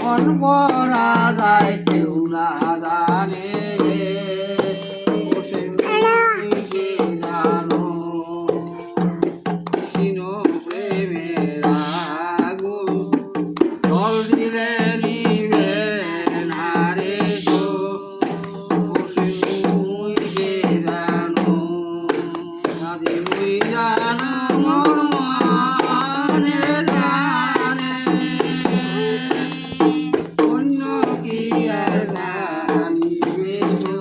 মন ভরা যায় কেউ না জানে বসে নিজে জানো কৃষ্ণ প্রেমের আগুন জল দিলে নিবে না রে গো বসে নিজে জানো আদি তুই জানো মোর মনে জানে অন্য কি আর জানিবে গো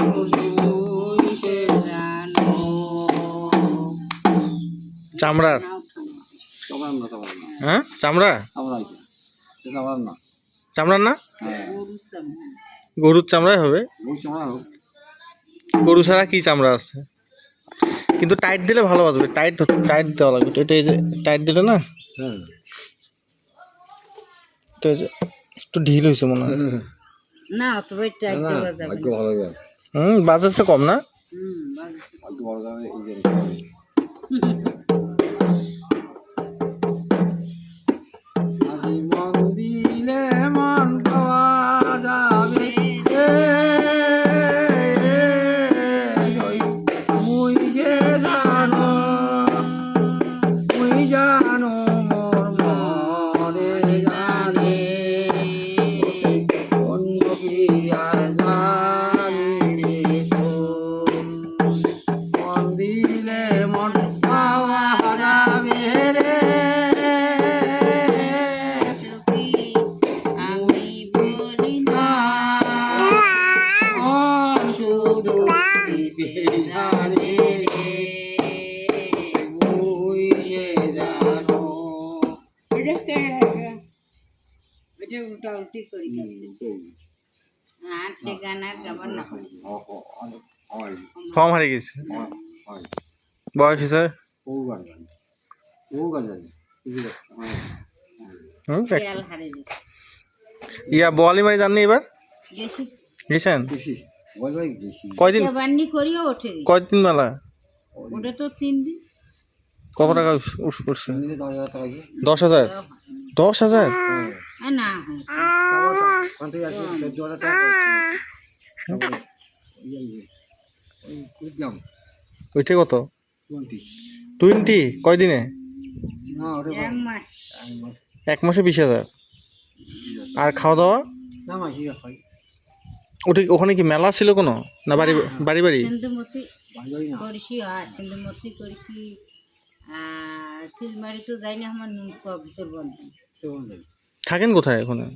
বসে নিজে জানো চামড়ার চামড়ার না চামড়ার না হ্যাঁ চামড়া চামড়ার চামড়ার না চামড়ার না হ্যাঁ গরুর চামড়াই হবে ওই চামড়া হোক গরু ছাড়া কি চামড়া আছে কিন্তু টাইট দিলে ভালো বাজবে টাইট টাইট দেওয়া লাগবে এটা এই যে টাইট দিলে না হ্যাঁ এটা এই যে একটু ঢিল হয়েছে মনে হয় না তবে টাইট না দেওয়া যাবে ভাগ্য না। ভালো যাবে বাজাচ্ছে কম না বাজে। ভাগ্য ভালো যাবে এই যে আজি মন দিলে মন পাওয়া যাবে মুই যে জানো মুই জানো মোর মনে জানে অন্য কি আর জানিবে গো মন দিলে মন পাওয়া যাবে রে আমি বলি না মন শুধু জানে রে মুই যে জানো এটা উল্টা উল্টি করি আর সে গান আর গাবার না হয়। ফর্ম হারিয়ে গেছে বয়স হয়েছে খেয়াল হারিয়ে দিচ্ছে ইয়া বোয়ালি মারি জাননি এবার গেছি গেছেন বেশি কয়দিন বান্নি করিও ওঠে গেছে। কয়দিন মেলা ওটা তো 3 দিন কত টাকা উঠছে 10,000 10,000 আর না হয় ওইটা কত 20 কয়দিনে এক মাস 1 মাসে 20,000 আর খাওয়া দাওয়া ওখানে কি মেলা ছিল কোনো না বাড়ি বাড়ি বাড়ি সিন্ধুমতি করেছি আর সিন্ধুমতি করেছি আর সিলমারি তো যাই না আমার ভিতর বন্ধ থাকেন কোথায় ওখানে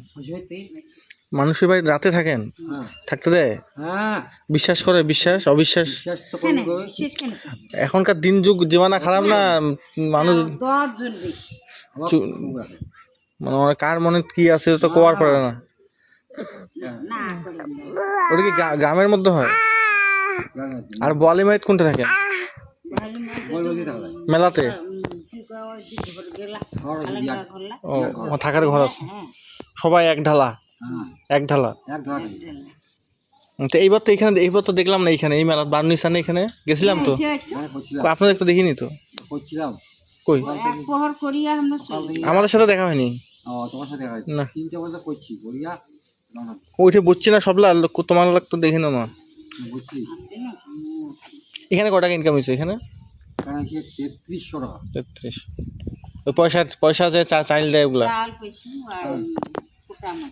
মানুষের বাড়ি রাতে থাকেন থাকতে দেয় বিশ্বাস করে বিশ্বাস অবিশ্বাস কেন শেষ কেন এখনকার দিন যুগ জীবনা খারাপ না মানুষ 10 জন বেশি মানে কার মনে কি আছে তো কোয়ার পারে না না করে ওটা কি গ্রামের মধ্যে হয় আর বোয়ালি মাইত কোনটা থাকে মেলাতে ও থাকার ঘর আছে সবাই এক ঢালা তো এইবার তো এখানে এইবার তো দেখলাম না এইখানে এই মেলা বারুনি সানে এখানে গেছিলাম তো আপনাদের তো দেখিনি তো কই এক প্রহর করিয়া আমরা চলি আমাদের সাথে দেখা হয়নি তোমার সাথে না তিনটে বলতে করছি বলিয়া ওইটা বুঝছি না সব তোমার লাগ তো দেখি না না বুঝছি এখানে কত টাকা ইনকাম হয়েছে এখানে কারণ 3300 টাকা 33 ওই পয়সা যে চাইল দেয় ওগুলা চাল পয়সা আর কোটা মাছ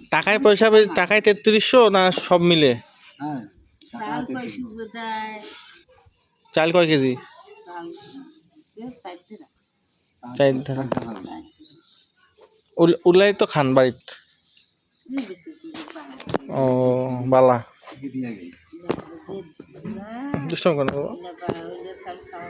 টাকায় 3300 না সব মিলে হ্যাঁ চাল পয়সা বোধহয় চাল কয় কেজি চাল চাইতে চাই উল্লাই তো খান বাড়িত ও বালা দুষ্টম কেন বাবা চাল খাওয়া